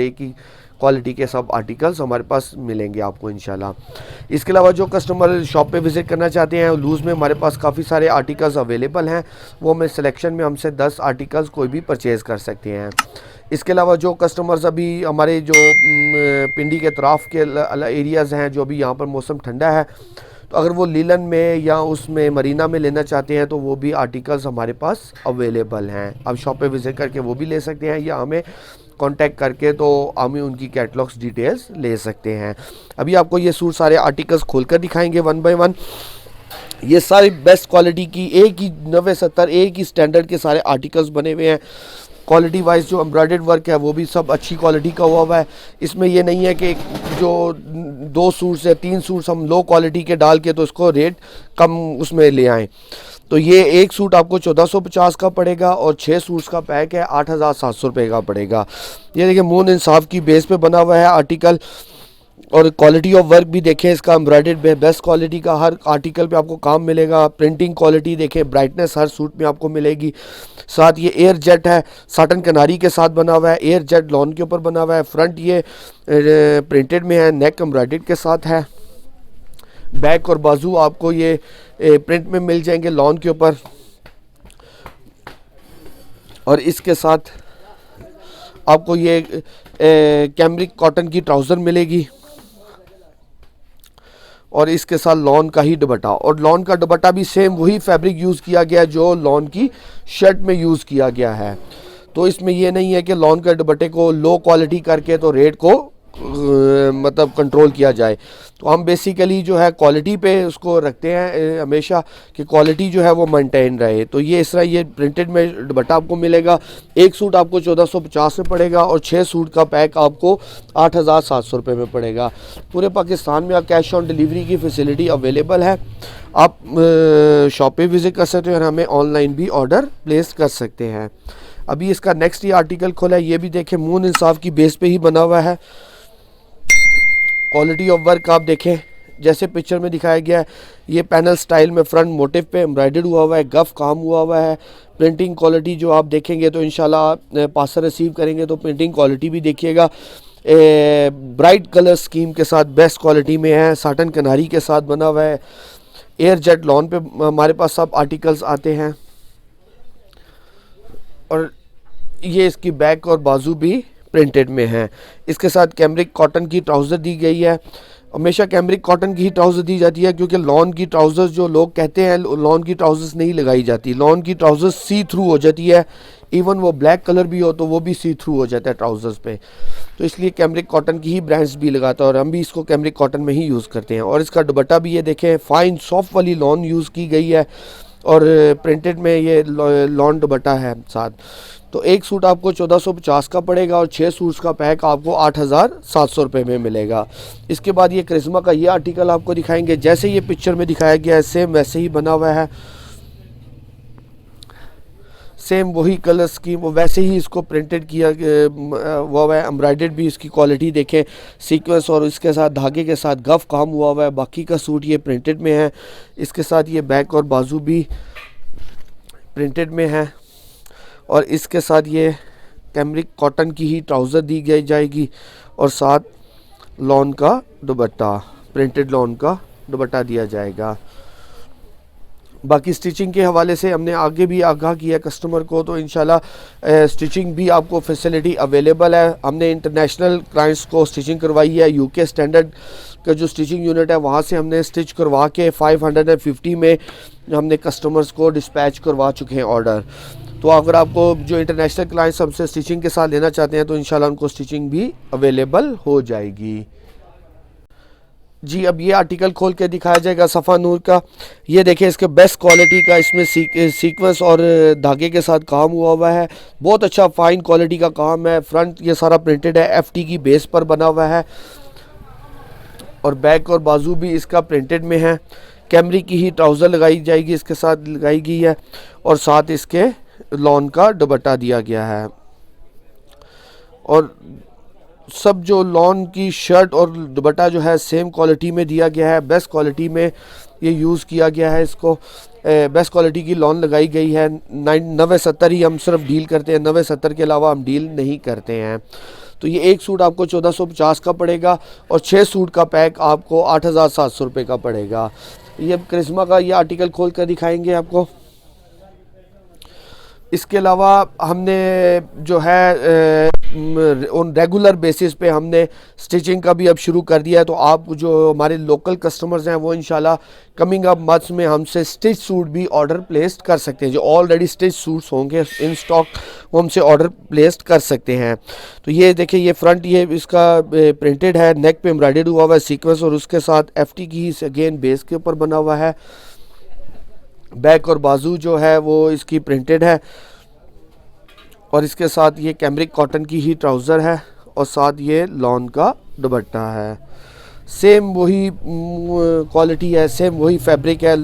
एक ही क्वालिटी के सब आर्टिकल्स हमारे पास मिलेंगे आपको इंशाल्लाह। इसके अलावा जो कस्टमर शॉप पे विज़िट करना चाहते हैं, लूज़ में हमारे पास काफ़ी सारे आर्टिकल्स अवेलेबल हैं, वो हमें सिलेक्शन में हमसे 10 आर्टिकल्स कोई भी परचेज़ कर सकते हैं। इसके अलावा जो कस्टमर्स अभी हमारे जो पिंडी के अतराफ़ के एरियाज़ हैं, जो अभी यहाँ पर मौसम ठंडा है, तो अगर वो लीलन में या उसमें मरीना में लेना चाहते हैं तो वो भी आर्टिकल्स हमारे पास अवेलेबल हैं। आप शॉप पे विज़िट करके वो भी ले सकते हैं, या हमें कांटेक्ट करके तो हम उनकी कैटलॉग्स डिटेल्स ले सकते हैं। अभी आपको ये सूट सारे आर्टिकल्स खोलकर दिखाएंगे वन बाय वन। ये सारी बेस्ट क्वालिटी की एक ही 90-70 एक ही स्टैंडर्ड के सारे आर्टिकल्स बने हुए हैं। क्वालिटी वाइज जो एम्ब्रॉयडर्ड वर्क है वो भी सब अच्छी क्वालिटी का हुआ है। इसमें ये नहीं है कि जो 2 सूट्स या 3 सूट्स हम लो क्वालिटी के डाल के तो इसको रेट कम उसमें ले आएँ। तो ये एक सूट आपको 1450 का पड़ेगा और 6 सूट्स का पैक है 8700 रुपये का पड़ेगा। ये देखिए मून इंसाफ की बेस पे बना हुआ है आर्टिकल, और क्वालिटी ऑफ वर्क भी देखें इसका, एम्ब्रॉयडर्ड बेस्ट क्वालिटी का हर आर्टिकल पे आपको काम मिलेगा। प्रिंटिंग क्वालिटी देखें, ब्राइटनेस हर सूट में आपको मिलेगी। साथ ये एयर जेट है, साटन कनारी के साथ बना हुआ है, एयर जेट लॉन के ऊपर बना हुआ है। फ्रंट ये प्रिंटेड में है, नेक एम्ब्रॉयडर्ड के साथ है। बैक और बाजू आपको ये प्रिंट में मिल जाएंगे लॉन के ऊपर, और इसके साथ आपको ये कैमरिक कॉटन की ट्राउज़र मिलेगी, और इसके साथ लॉन का ही दुपट्टा। और लॉन का दुपट्टा भी सेम वही फैब्रिक यूज़ किया गया जो लॉन की शर्ट में यूज़ किया गया है। तो इसमें ये नहीं है कि लॉन के दुपट्टे को लो क्वालिटी करके तो रेट को मतलब कंट्रोल किया जाए। तो हम बेसिकली जो है क्वालिटी पे उसको रखते हैं हमेशा कि क्वालिटी जो है वो मेंटेन रहे। तो ये इस तरह ये प्रिंटेड में दुपट्टा आपको मिलेगा। एक सूट आपको 1450 में पड़ेगा और 6 सूट का पैक आपको 8700 रुपये में पड़ेगा। पूरे पाकिस्तान में आप कैश ऑन डिलीवरी की फैसिलिटी अवेलेबल है। आप शॉप पे विज़िट कर सकते हैं और हमें ऑनलाइन भी ऑर्डर प्लेस कर सकते हैं। अभी इसका नेक्स्ट ये आर्टिकल खोला है, ये भी देखें मून इंसाफ की बेस पे ही बना हुआ है। क्वालिटी ऑफ वर्क आप देखें जैसे पिक्चर में दिखाया गया है, ये पैनल स्टाइल में फ्रंट मोटिव पे एम्ब्रॉयडर्ड हुआ है, गफ काम हुआ है। प्रिंटिंग क्वालिटी जो आप देखेंगे तो इंशाल्लाह पार्सल रिसीव करेंगे तो प्रिंटिंग क्वालिटी भी देखिएगा। ब्राइट कलर स्कीम के साथ बेस्ट क्वालिटी में है, साटन कनारी के साथ बना हुआ है। एयर जेट लॉन पे हमारे पास सब आर्टिकल्स आते हैं, और ये इसकी बैक और बाजू भी प्रिंटेड में है। इसके साथ कैमरिक कॉटन की ट्राउज़र दी गई है। हमेशा कैमरिक कॉटन की ही ट्राउज़र दी जाती है, क्योंकि लॉन की ट्राउज़र्स जो लोग कहते हैं लॉन की ट्राउज़र्स नहीं लगाई जाती। लॉन की ट्राउज़र्स सी थ्रू हो जाती है, इवन वो ब्लैक कलर भी हो तो वो भी सी थ्रू हो जाता है ट्राउज़र्स पे। तो इसलिए कैमरिक कॉटन की ही ब्रांड्स भी लगाता है, और हम भी इसको कैमरिक कॉटन में ही यूज़ करते हैं। और इसका दुपट्टा भी ये देखें फाइन सॉफ्ट वाली लॉन यूज़ की गई है, और प्रिंटेड में ये लॉन दुपट्टा है साथ। तो एक सूट आपको 1450 का पड़ेगा और 6 सूट्स का पैक आपको 8700 रुपये में मिलेगा। इसके बाद ये करिश्मा का ये आर्टिकल आपको दिखाएंगे, जैसे ये पिक्चर में दिखाया गया है सेम वैसे ही बना हुआ है। सेम वही कलर स्कीम, वो वैसे ही इसको प्रिंटेड किया हुआ है। एम्ब्रॉयडर्ड भी इसकी क्वालिटी देखें, सीक्वेंस और इसके साथ धागे के साथ गफ काम हुआ है। बाकी का सूट ये प्रिंटेड में है। इसके साथ ये बैक और बाजू भी प्रिंटेड में है, और इसके साथ ये कैमरिक कॉटन की ही ट्राउज़र दी गई जाएगी, और साथ लॉन का दुपट्टा, प्रिंटेड लॉन का दुपट्टा दिया जाएगा। बाकी स्टिचिंग के हवाले से हमने आगे भी आगाह किया कस्टमर को, तो इंशाल्लाह स्टिचिंग भी आपको फैसिलिटी अवेलेबल है। हमने इंटरनेशनल क्लाइंट्स को स्टिचिंग करवाई है। यूके स्टैंडर्ड का जो स्टिचिंग यूनिट है वहाँ से हमने स्टिच करवा के 550 में हमने कस्टमर्स को डिस्पैच करवा चुके हैं ऑर्डर। तो अगर आपको जो इंटरनेशनल क्लाइंट्स हमसे स्टिचिंग के साथ लेना चाहते हैं तो इंशाल्लाह उनको स्टिचिंग भी अवेलेबल हो जाएगी। जी अब ये आर्टिकल खोल के दिखाया जाएगा सफ़ा नूर का। ये देखिए इसके बेस्ट क्वालिटी का इसमें सीक्वेंस और धागे के साथ काम हुआ है। बहुत अच्छा फाइन क्वालिटी का काम है। फ्रंट ये सारा प्रिंटेड है, एफटी की बेस पर बना हुआ है, और बैक और बाजू भी इसका प्रिंटेड में है। कैमरी की ही ट्राउज़र लगाई जाएगी, इसके साथ लगाई गई है, और साथ इसके लॉन का दुपट्टा दिया गया है। और सब जो लॉन की शर्ट और दुपट्टा जो है सेम क्वालिटी में दिया गया है, बेस्ट क्वालिटी में ये यूज़ किया गया है। इसको बेस्ट क्वालिटी की लॉन लगाई गई है। 90-70 ही हम सिर्फ डील करते हैं, 90-70 के अलावा हम डील नहीं करते हैं। तो ये एक सूट आपको 1450 का पड़ेगा और 6 सूट का पैक आपको 8700 रुपये का पड़ेगा। ये करिश्मा का ये आर्टिकल खोल कर दिखाएंगे आपको। इसके अलावा हमने जो है ऑन रेगुलर बेसिस पे हमने स्टिचिंग का भी अब शुरू कर दिया है। तो आप जो हमारे लोकल कस्टमर्स हैं वो इंशाल्लाह कमिंग अप मंथ्स में हमसे स्टिच सूट भी ऑर्डर प्लेस कर सकते हैं। जो ऑलरेडी स्टिच सूट्स होंगे इन स्टॉक वो हमसे ऑर्डर प्लेस कर सकते हैं। तो ये देखिए, ये फ्रंट ये इसका प्रिंटेड है, नेक पे एम्ब्रॉयडर्ड हुआ हुआ है सीक्वेंस और उसके साथ एफटी की ही अगेन बेस के ऊपर बना हुआ है। बैक और बाजू जो है वो इसकी प्रिंटेड है और इसके साथ ये कैमरिक कॉटन की ही ट्राउज़र है और साथ ये लॉन का दुपट्टा है। सेम वही क्वालिटी है, सेम वही फैब्रिक है,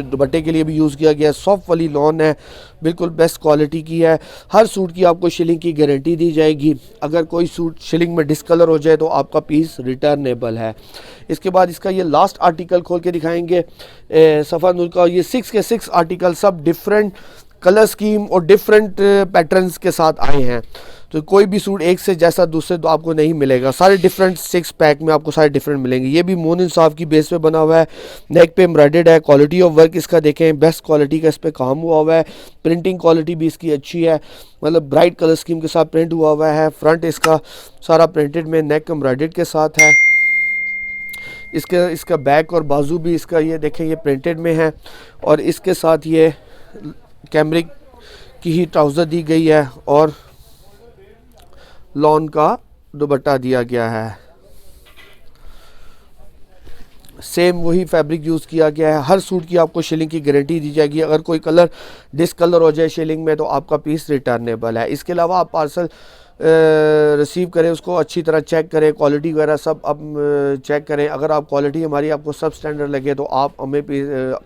दुपट्टे के लिए भी यूज़ किया गया है। सॉफ्ट वाली लॉन है, बिल्कुल बेस्ट क्वालिटी की है। हर सूट की आपको शिलिंग की गारंटी दी जाएगी। अगर कोई सूट शिलिंग में डिसकलर हो जाए तो आपका पीस रिटर्नेबल है। इसके बाद इसका ये लास्ट आर्टिकल खोल के दिखाएंगे सफ़ा नूर का। ये 6 के 6 आर्टिकल सब डिफरेंट कलर स्कीम और डिफरेंट पैटर्न्स के साथ आए हैं। तो कोई भी सूट एक से जैसा दूसरे तो आपको नहीं मिलेगा, सारे डिफरेंट 6 पैक में आपको सारे डिफरेंट मिलेंगे। ये भी मोन इंसाफ की बेस पे बना हुआ है, नेक पे एम्ब्रॉयडर्ड है। क्वालिटी ऑफ वर्क इसका देखें, बेस्ट क्वालिटी का इस पर काम हुआ हुआ है। प्रिंटिंग क्वालिटी भी इसकी अच्छी है, मतलब ब्राइट कलर स्कीम के साथ प्रिंट हुआ हुआ है। फ्रंट इसका सारा प्रिंटेड में नेक एम्ब्रॉयडर्ड के साथ है। इसका बैक और बाजू भी इसका ये देखें, ये प्रिंटेड में है और इसके साथ ये कैमरिक की ही ट्राउज़र दी गई है और लॉन का दुपट्टा दिया गया है। सेम वही फैब्रिक यूज़ किया गया है। हर सूट की आपको शिलिंग की गारंटी दी जाएगी। अगर कोई कलर डिसकलर हो जाए शिलिंग में तो आपका पीस रिटर्नेबल है। इसके अलावा आप पार्सल रिसीव करें, उसको अच्छी तरह चेक करें, क्वालिटी वगैरह सब अब चेक करें। अगर आप क्वालिटी हमारी आपको सब स्टैंडर्ड लगे तो आप हमें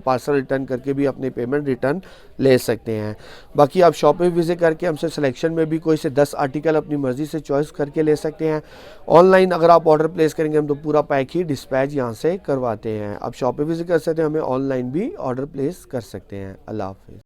पार्सल रिटर्न करके भी अपनी पेमेंट रिटर्न ले सकते हैं। बाकी आप शॉप पे विजिट करके हमसे सिलेक्शन में भी कोई से 10 आर्टिकल अपनी मर्ज़ी से चॉइस करके ले सकते हैं। ऑनलाइन अगर आप ऑर्डर प्लेस करेंगे हम तो पूरा पैक ही डिस्पैच यहाँ से करवाते हैं। आप शॉप पे विजिट कर सकते हैं, हमें ऑनलाइन भी ऑर्डर प्लेस कर सकते हैं। अल्लाह हाफ़िज़।